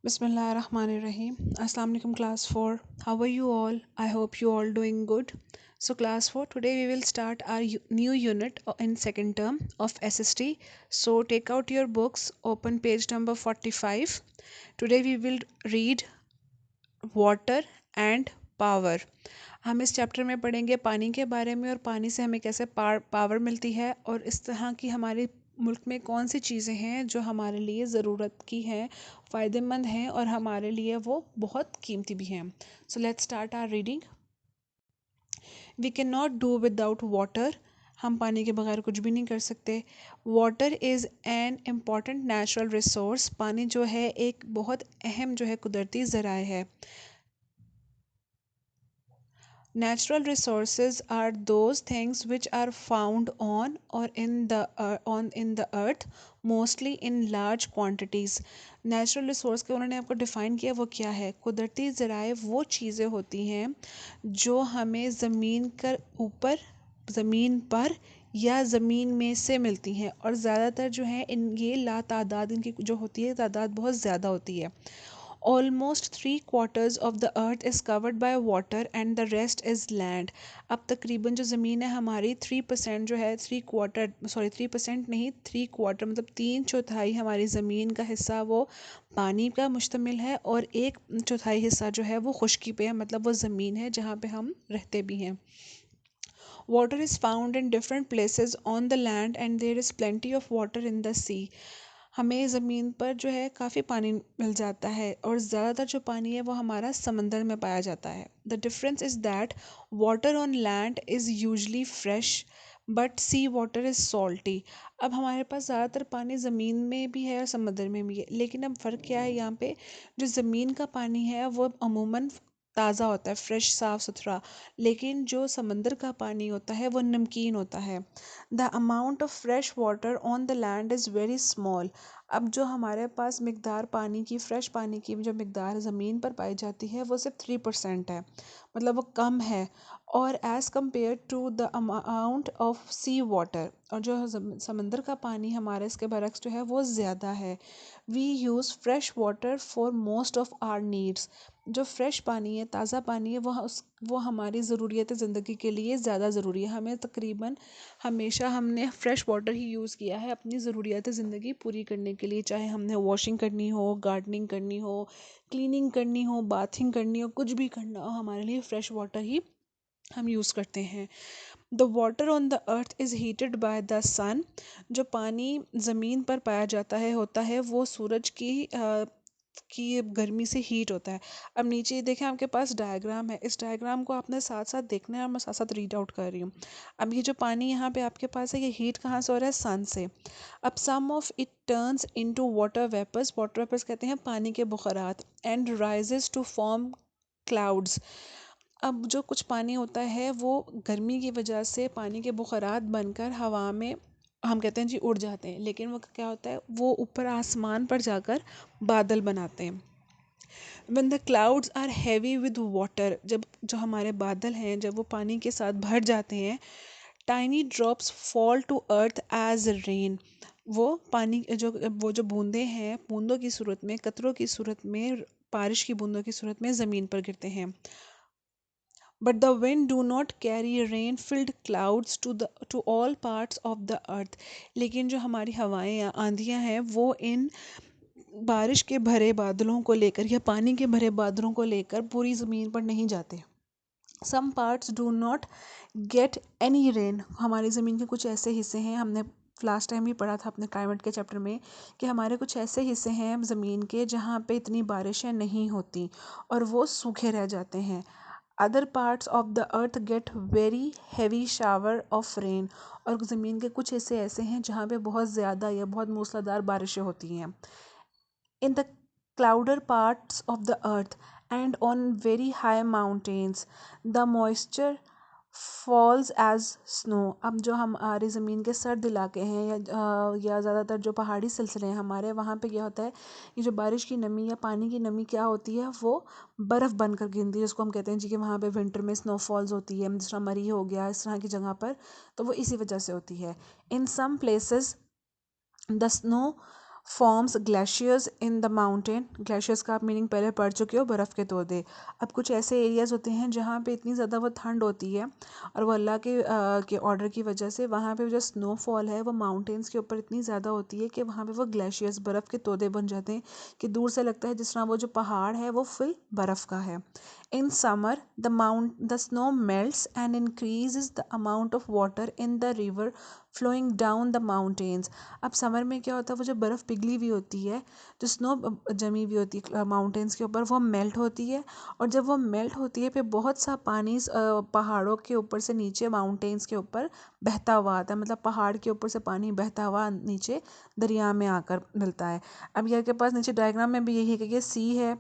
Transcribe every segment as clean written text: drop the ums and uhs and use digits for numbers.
Bismillahirrahmanirrahim. Assalamu alaikum class 4. How are you all? I hope you all doing good. So class 4, today we will start our new unit in second term of SST. So take out your books, open page number 45. Today we will read water and power. हम इस chapter में पढ़ेंगे पानी के बारे में और पानी से हमें कैसे पावर मिलती है और इस तरह की हमारे मुल्क में कौन सी चीज़ें हैं जो हमारे लिए ज़रूरत की हैं, फ़ायदेमंद हैं और हमारे लिए वो बहुत कीमती भी हैं. So let's start our reading. We can not do without water. हम पानी के बगैर कुछ भी नहीं कर सकते. Water is an important natural resource. पानी जो है एक बहुत अहम जो है कुदरती ज़राए है. Natural resources are those things which are found on or in the earth, mostly in large quantities. Natural resource के उन्होंने आपको define किया वो क्या है. कुदरती ज़राए वो चीज़ें होती हैं जो हमें ज़मीन पर या ज़मीन में से मिलती हैं और ज़्यादातर जो है ये ला तादाद इनकी जो होती है तादाद बहुत ज़्यादा होती है. Almost 3/4 of the earth is covered by water and the rest is land. अब तकरीबन जो ज़मीन है हमारी 3% जो है 3% नहीं 3/4 मतलब 3/4 हमारी ज़मीन का हिस्सा वो पानी का मुश्तमिल है और 1/4 हिस्सा जो है वो खुश्की पे है, मतलब वो ज़मीन है जहाँ पे हम रहते भी हैं. Water is found in different places on the land and there is plenty of water in the sea. हमें ज़मीन पर जो है काफ़ी पानी मिल जाता है और ज़्यादातर जो पानी है वो हमारा समंदर में पाया जाता है. The difference is that water on land is usually fresh but sea water is salty. अब हमारे पास ज़्यादातर पानी ज़मीन में भी है और समंदर में भी है, लेकिन अब फ़र्क क्या है यहाँ पे. जो ज़मीन का पानी है वो अमूमन ताज़ा होता है, फ्रेश साफ़ सुथरा, लेकिन जो समंदर का पानी होता है वो नमकीन होता है. The amount of fresh water on the land is very small. अब जो हमारे पास मिकदार पानी की फ्रेश पानी की जो मिकदार ज़मीन पर पाई जाती है वो सिर्फ 3% है, मतलब वो कम है. और as compare to the amount of sea water, और जो समंदर का पानी हमारे इसके बरक्स जो है वो ज़्यादा है. We use fresh water for most of our needs. जो फ्रेश पानी है, ताज़ा पानी है, वो हमारी ज़रूरियत ज़िंदगी के लिए ज़्यादा ज़रूरी है. हमें तकरीबन हमेशा हमने फ्रेश वाटर ही यूज़ किया है अपनी ज़रूरियात ज़िंदगी पूरी करने के लिए, चाहे हमने वॉशिंग करनी हो, गार्डनिंग करनी हो, क्लीनिंग करनी हो, बाथिंग करनी हो, कुछ भी करना हो, हमारे लिए फ्रेश वाटर ही हम यूज़ करते हैं. The water on the earth is heated by the sun. जो पानी ज़मीन पर पाया जाता है होता है वो सूरज की गर्मी से हीट होता है. अब नीचे देखें आपके पास डायग्राम है, इस डायग्राम को आपने साथ साथ देखना है और मैं साथ साथ रीड आउट कर रही हूँ. अब ये जो पानी यहाँ पे आपके पास है ये हीट कहाँ से हो रहा है, सन से. अब some of it turns into water vapours. Water vapours कहते हैं पानी के बुखारात. And rises to form clouds. अब जो कुछ पानी होता है वो गर्मी की वजह से पानी के बुखारात बनकर हवा में हम कहते हैं जी उड़ जाते हैं, लेकिन वो क्या होता है वो ऊपर आसमान पर जाकर बादल बनाते हैं. when the clouds are heavy with water, जब जो हमारे बादल हैं जब वो पानी के साथ भर जाते हैं, tiny drops fall to earth as rain. वो पानी जो बूंदे हैं बूंदों की सूरत में, कतरों की सूरत में, बारिश की बूंदों की सूरत में ज़मीन पर गिरते हैं. But the wind do not carry rain filled clouds to all parts of the earth. लेकिन जो हमारी हवाएं या आंधियां हैं वो इन बारिश के भरे बादलों को लेकर या पानी के भरे बादलों को लेकर पूरी ज़मीन पर नहीं जाते. Some parts do not get any rain. हमारी ज़मीन के कुछ ऐसे हिस्से हैं, हमने लास्ट टाइम भी पढ़ा था अपने क्लाइमेट के चैप्टर में, कि हमारे कुछ ऐसे हिस्से हैं ज़मीन के जहाँ पे इतनी बारिशें नहीं होती और वो सूखे रह जाते हैं. Other parts of the earth get very heavy shower of rain. और ज़मीन के कुछ हिस्से ऐसे हैं जहाँ पे बहुत ज़्यादा या बहुत मूसलाधार बारिशें होती हैं. In the clouder parts of the earth and on very high mountains, the moisture falls as snow. अब जो हमारी ज़मीन के सर्द इलाके हैं या ज़्यादातर जो पहाड़ी सिलसिले हैं हमारे, वहाँ पे क्या होता है, ये जो बारिश की नमी या पानी की नमी क्या होती है वो बर्फ़ बनकर गिरती है, जिसको हम कहते हैं जी कि वहाँ पे विंटर में स्नोफॉल्स होती है, जिस तरह मरी हो गया इस तरह की जगह पर, तो वो इसी वजह से होती है. In some places the snow forms glaciers in the mountain. Glaciers का आप मीनिंग पहले पढ़ चुके हो, बर्फ़ के तोदे। अब कुछ ऐसे एरियाज़ होते हैं जहाँ पे इतनी ज़्यादा वो ठंड होती है और वो अल्लाह के ऑर्डर की वजह से वहाँ पे जो स्नोफॉल है वो माउंटेन्स के ऊपर इतनी ज़्यादा होती है कि वहाँ पे वो ग्लेशियर्स बर्फ़ के तोदे बन जाते हैं कि दूर से लगता है जिस तरह वो जो पहाड़ है वो फुल बर्फ़ का है। In summer, the snow melts and increases the amount of water in the river flowing down the mountains. अब समर में क्या होता है, वो जो बर्फ़ पिघली हुई होती है, जो स्नो जमी हुई होती है माउंटेन्स के ऊपर, वो मेल्ट होती है। और जब वो मेल्ट होती है फिर बहुत सा पानी पहाड़ों के ऊपर से नीचे माउंटेन्स के ऊपर बहता हुआ आता है। मतलब पहाड़ के ऊपर से पानी बहता हुआ नीचे दरिया में आकर मिलता है। अब ये के पास नीचे डायग्राम में भी यही है कि ये सी है,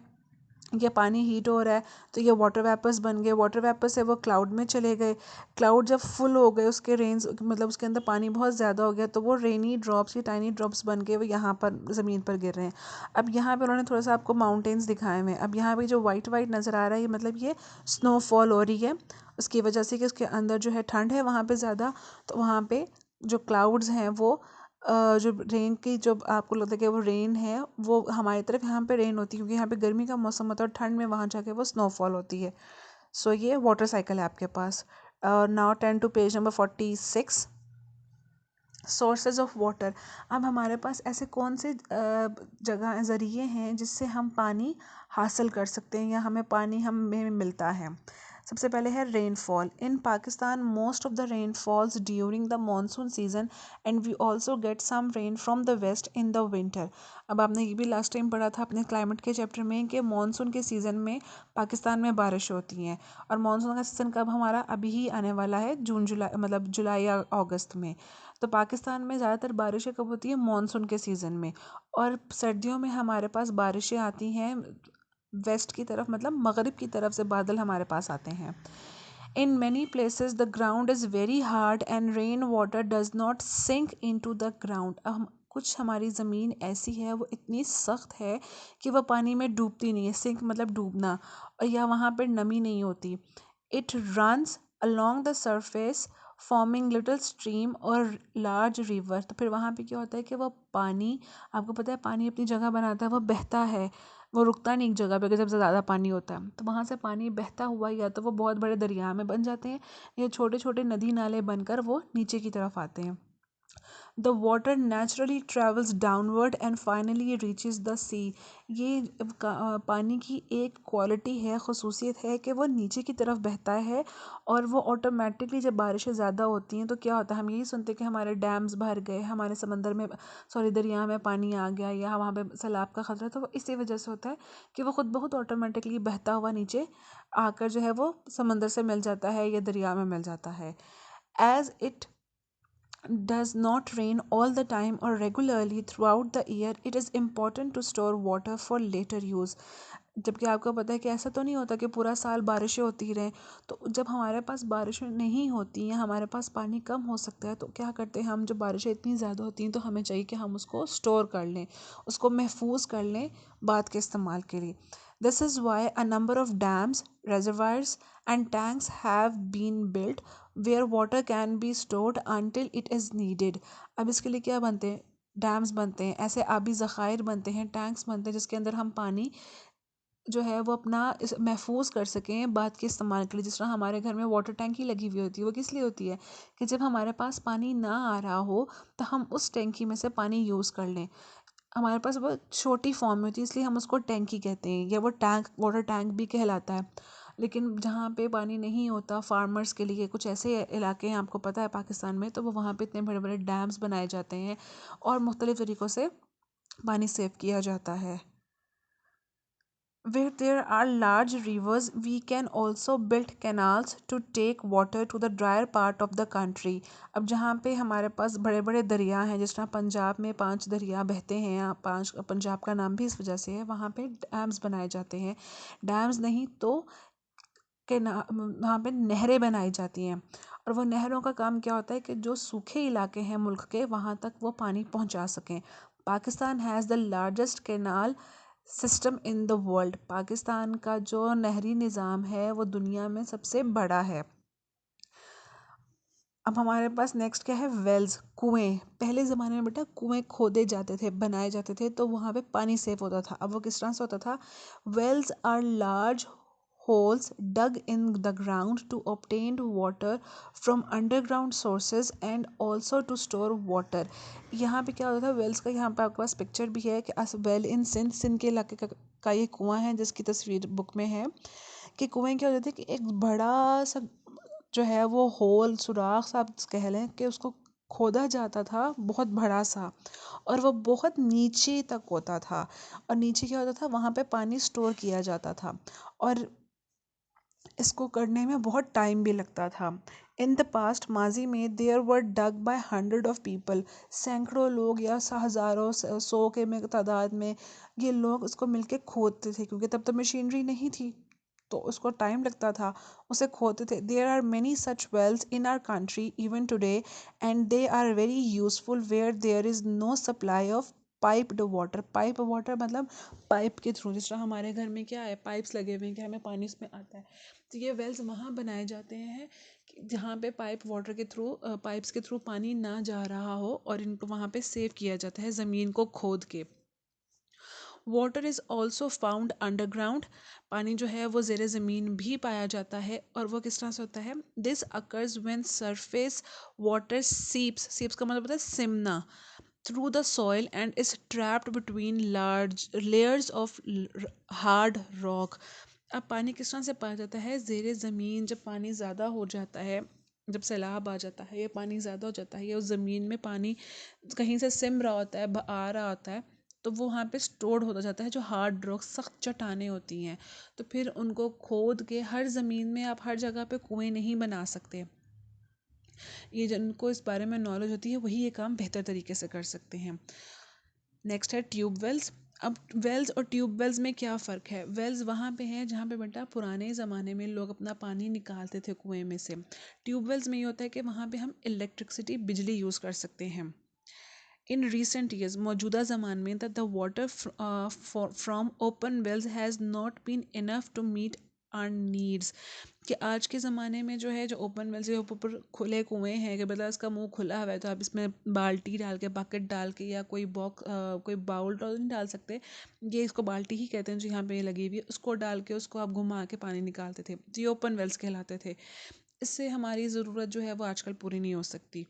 ये पानी हीट हो रहा है तो ये वाटर वेपर्स बन गए, वाटर वेपर से वो क्लाउड में चले गए। क्लाउड जब फुल हो गए, उसके रेन्स मतलब उसके अंदर पानी बहुत ज़्यादा हो गया तो वो रेनी ड्रॉप्स, ये टाइनी ड्रॉप्स बन के वो यहाँ पर ज़मीन पर गिर रहे हैं। अब यहाँ पे उन्होंने थोड़ा सा आपको माउंटेन्स दिखाए हुए हैं। अब यहाँ पे जो वाइट वाइट नज़र आ रहा है, ये मतलब ये स्नोफॉल हो रही है उसकी वजह से कि उसके अंदर जो है ठंड है वहाँ पर ज़्यादा, तो वहाँ पर जो क्लाउड्स हैं वो जो रेन की, जो आपको लगता है कि वो रेन है, वो हमारी तरफ यहाँ पे रेन होती है क्योंकि यहाँ पे गर्मी का मौसम होता है और ठंड में वहाँ जाके वो स्नोफॉल होती है। सो ये वाटर साइकिल है आपके पास। Now 10 to page number 46, sources of water. अब हमारे पास ऐसे कौन से जगह ज़रिए हैं जिससे हम पानी हासिल कर सकते हैं या हमें पानी हमें मिलता है। सबसे पहले है rainfall. In Pakistan most of the rain falls during the monsoon season and we also get some rain from the west in the winter. अब आपने ये भी लास्ट टाइम पढ़ा था अपने क्लाइमेट के चैप्टर में कि मानसून के सीज़न में पाकिस्तान में बारिश होती हैं। और मानसून का सीज़न कब हमारा अभी ही आने वाला है, जून जुलाई, मतलब जुलाई या अगस्त में। तो पाकिस्तान में ज़्यादातर बारिशें कब होती है, मानसून के सीज़न में। और सर्दियों में हमारे पास बारिशें आती हैं वेस्ट की तरफ, मतलब मगरिब की तरफ से बादल हमारे पास आते हैं। In many places the ground is very hard and rain water does not sink into the ground. अब कुछ हमारी ज़मीन ऐसी है वो इतनी सख्त है कि वह पानी में डूबती नहीं है। सिंक मतलब डूबना, और या वहाँ पर नमी नहीं होती। It runs along the surface forming little stream और लार्ज रिवर। तो फिर वहाँ पे क्या होता है कि वह पानी, आपको पता है पानी अपनी जगह बनाता है, वह बहता है, वो रुकता नहीं एक जगह पे कि जब ज़्यादा पानी होता है। तो वहाँ से पानी बहता हुआ या तो वो बहुत बड़े दरिया में बन जाते हैं या छोटे छोटे नदी नाले बनकर वो नीचे की तरफ आते हैं। The water naturally travels downward and finally reaches the sea. ये पानी की एक क्वालिटी है, खसूसियत है कि वो नीचे की तरफ बहता है और वो ऑटोमेटिकली जब बारिशें ज़्यादा होती हैं तो क्या होता है, हम यही सुनते हैं कि हमारे डैम्स भर गए, हमारे समंदर में, सॉरी दरिया में पानी आ गया या वहाँ पे सैलाब का ख़तरा। तो वो इसी वजह से होता है कि वो खुद बहुत ऑटोमेटिकली बहता हुआ नीचे आकर जो है वो समंदर से मिल जाता है या दरिया में मिल जाता है। As it does not rain all the time or regularly throughout the year, it is important to store water for later use। जबकि आपको पता है कि ऐसा तो नहीं होता कि पूरा साल बारिशें होती रहें। तो जब हमारे पास बारिशें नहीं होती हैं, हमारे पास पानी कम हो सकता है, तो क्या करते हैं हम, जब बारिशें इतनी ज़्यादा होती हैं तो हमें चाहिए कि हम उसको स्टोर कर लें, उसको महफूज कर लें बाद के इस्तेमाल के लिए। This is why a number of dams, reservoirs and tanks have been built where water can be stored until it is needed। अब इसके लिए क्या बनते हैं, डैम्स बनते हैं, ऐसे आबी ज़खायर बनते हैं, टैंक्स बनते हैं जिसके अंदर हम पानी जो है वो अपना महफूज कर सकें बाद के इस्तेमाल के लिए। जिस तरह हमारे घर में वाटर टैंकी लगी हुई होती है, वो किस लिए होती है कि जब हमारे पास पानी ना आ रहा हो तो हम उस टैंकी में से पानी यूज़ कर लें। हमारे पास वो छोटी फॉर्म में होती है इसलिए हम उसको टैंकी कहते हैं, या वो टैंक, वाटर टैंक भी कहलाता है। लेकिन जहाँ पे पानी नहीं होता फार्मर्स के लिए, कुछ ऐसे इलाके हैं आपको पता है पाकिस्तान में, तो वो वहाँ पे इतने बड़े बड़े डैम्स बनाए जाते हैं और मुख्तलिफ़ तरीक़ों से पानी सेव किया जाता है। Where there are large rivers, we can also build canals to take water to the drier part of the country। अब जहाँ पे हमारे पास बड़े बड़े दरिया हैं, जिस तरह पंजाब में 5 दरिया बहते हैं, यहाँ 5, पंजाब का नाम भी इस वजह से है, वहाँ पे डैम्स बनाए जाते हैं। डैम्स नहीं तो वहाँ पे नहरें बनाई जाती हैं। और वो नहरों का काम क्या होता है कि जो सूखे इलाके हैं मुल्क के, वहाँ तक वो पानी पहुँचा सकें। Pakistan has the largest canal system in the world. Pakistan का जो नहरी निज़ाम है वो दुनिया में सबसे बड़ा है। अब हमारे पास नेक्स्ट क्या है, वेल्स, कुएं। पहले ज़माने में बेटा कुएं खोदे जाते थे, बनाए जाते थे, तो वहाँ पे पानी सेव होता था। अब वो किस तरह से होता था, wells are large holes dug in the ground to obtain water from underground sources and also to store water। यहाँ पे क्या होता था वेल्स का, यहाँ पे आपके पास पिक्चर भी है कि अस वेल इन सिंध, सिंध के इलाके का ये कुआं है जिसकी तस्वीर बुक में है। कि कुएं क्या होते थे कि एक बड़ा सा जो है वो होल, सुराख सा आप कह लें, कि उसको खोदा जाता था बहुत बड़ा सा, और वो बहुत नीचे तक होता था। और नीचे क्या होता था, वहाँ पे पानी स्टोर किया जाता था, और इसको करने में बहुत टाइम भी लगता था। इन द पास्ट, माजी में, there were dug by hundred of people, सैकड़ों लोग या हज़ारों, सौ के में तादाद में ये लोग उसको मिलके खोदते थे, क्योंकि तब तो मशीनरी नहीं थी, तो उसको टाइम लगता था, उसे खोदते थे। There are many such wells in our country even today and they are very useful where there is no supply of piped water. Pipe water मतलब पाइप के थ्रू, जिस तरह हमारे घर में क्या है, पाइप्स लगे हुए हैं कि हमें पानी उसमें आता है, तो ये वेल्स वहाँ बनाए जाते हैं जहाँ पे पाइप वाटर के थ्रू, पाइप्स के थ्रू पानी ना जा रहा हो, और इनको वहाँ पे सेव किया जाता है ज़मीन को खोद के। Water is also found underground, पानी जो है वो ज़ेर ज़मीन भी पाया जाता है, और वो किस तरह से होता है, this occurs when surface water seeps, seeps का मतलब होता है सिमना, through the soil and is trapped between large layers of hard rock. अब पानी किस तरह से पाया जाता है, ज़ेर ज़मीन जब पानी ज़्यादा हो जाता है, जब सैलाब आ जाता है या पानी ज़्यादा हो जाता है, या उस ज़मीन में पानी कहीं से सिम रहा होता है, आ रहा होता है, तो वो वहाँ पे स्टोर्ड होता जाता है, जो हार्ड रॉक, सख्त चट्टानें होती हैं। तो फिर उनको खोद के, हर ज़मीन में आप हर जगह पे कुएं नहीं बना सकते, ये जिनको इस बारे में नॉलेज होती है वही ये काम बेहतर तरीके से कर सकते हैं। नेक्स्ट है ट्यूब वेल्स। अब वेल्स और ट्यूब वेल्स में क्या फ़र्क है, वेल्स वहाँ पे हैं जहाँ पे बेटा पुराने ज़माने में लोग अपना पानी निकालते थे कुएं में से। ट्यूब वेल्स में ये होता है कि वहाँ पे हम इलेक्ट्रिसिटी, बिजली यूज़ कर सकते हैं। इन रिसेंट ईयर्स, मौजूदा ज़मान में, the water from open wells has not been enough to meet our needs. कि आज के ज़माने में जो है, जो ओपन वेल्स के ऊपर खुले कुएं हैं, कि मतलब इसका मुंह खुला हुआ है, तो आप इसमें बाल्टी डाल के, बकेट डाल के, या कोई बॉक्स, कोई बाउल तो नहीं डाल सकते, ये इसको बाल्टी ही कहते हैं जो यहाँ पे लगी हुई है, उसको डाल के उसको आप घुमा के पानी निकालते थे, तो ये ओपन वेल्स कहलाते थे। इससे हमारी ज़रूरत जो है वो आजकल पूरी नहीं हो सकती।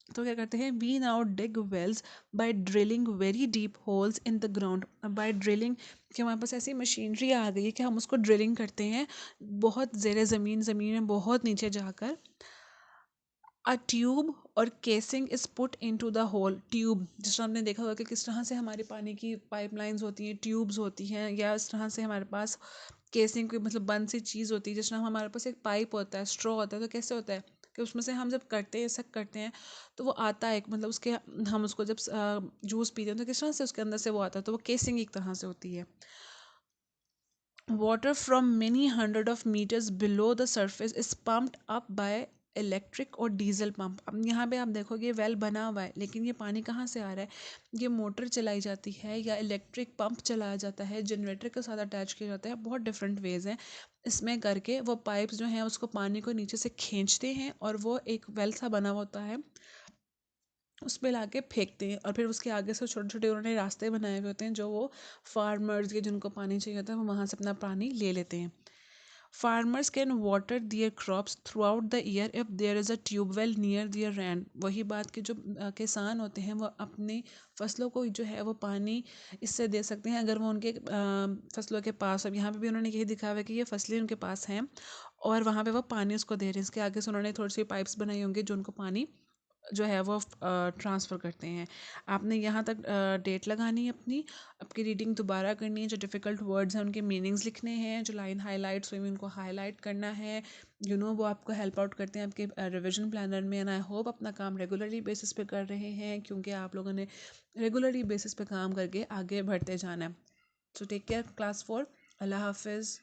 तो क्या करते हैं, we now dig wells by drilling very deep holes in the ground. By drilling, कि हमारे पास ऐसी मशीनरी आ गई है कि हम उसको ड्रिलिंग करते हैं बहुत ज़ेरे ज़मीन, ज़मीन में बहुत नीचे जाकर। अ ट्यूब और casing is put into the hole. Tube, जिस तरह हमने देखा होगा कि किस तरह से हमारे पानी की पाइपलाइंस होती हैं, ट्यूब्स होती हैं, या इस तरह से हमारे पास केसिंग कोई मतलब बंद सी चीज़ होती है। जिस तरह हमारे पास एक पाइप होता है, स्ट्रॉ होता है, तो कैसे होता है कि उसमें से हम जब करते हैं, सक करते हैं, तो वो आता है मतलब उसके, हम उसको जब जूस पीते हैं तो किस तरह से उसके अंदर से वो आता है, तो वो केसिंग एक तरह से होती है। Water from many hundred of meters below the surface is pumped up by electric और डीजल पंप। अब यहाँ पे आप देखोगे वेल बना हुआ है, लेकिन ये पानी कहाँ से आ रहा है, ये मोटर चलाई जाती है या इलेक्ट्रिक पंप चलाया जाता है, जनरेटर के साथ अटैच किया जाता है, बहुत डिफरेंट वेज हैं इसमें करके। वो पाइप्स जो हैं उसको पानी को नीचे से खींचते हैं, और वो एक वेल सा बना होता है, उस पे लाके फेंकते हैं, और फिर उसके आगे से छोटे छोटे उन्होंने रास्ते बनाए हुए होते हैं, जो वो फार्मर्स के, जिनको पानी चाहिए होता है, वो वहाँ से अपना पानी ले लेते हैं। Farmers can water their crops throughout the year if there is a tubewell near their land. वही बात कि जो किसान होते हैं वो अपनी फसलों को जो है वो पानी इससे दे सकते हैं अगर वो उनके फसलों के पास। अब यहाँ पे भी उन्होंने यही दिखा हुआ है कि ये फसलें उनके पास हैं, और वहाँ पे वो पानी उसको दे रहे हैं। इसके आगे से उन्होंने थोड़ी सी पाइप्स बनाई होंगी जो उनको पानी जो है वो ट्रांसफ़र करते हैं। आपने यहाँ तक डेट लगानी है अपनी, आपकी रीडिंग दोबारा करनी है, जो डिफ़िकल्ट वर्ड्स हैं उनके मीनिंग्स लिखने हैं, जो लाइन हाइलाइट्स हुई उनको हाईलाइट करना है। वो आपको हेल्प आउट करते हैं आपके रिविजन प्लानर में, एंड आई होप अपना काम रेगुलरली बेसिस पे कर रहे हैं, क्योंकि आप लोगों ने रेगुलरली बेसिस पे काम करके आगे बढ़ते जाना है। So take care class 4। अल्लाह हाफिज़।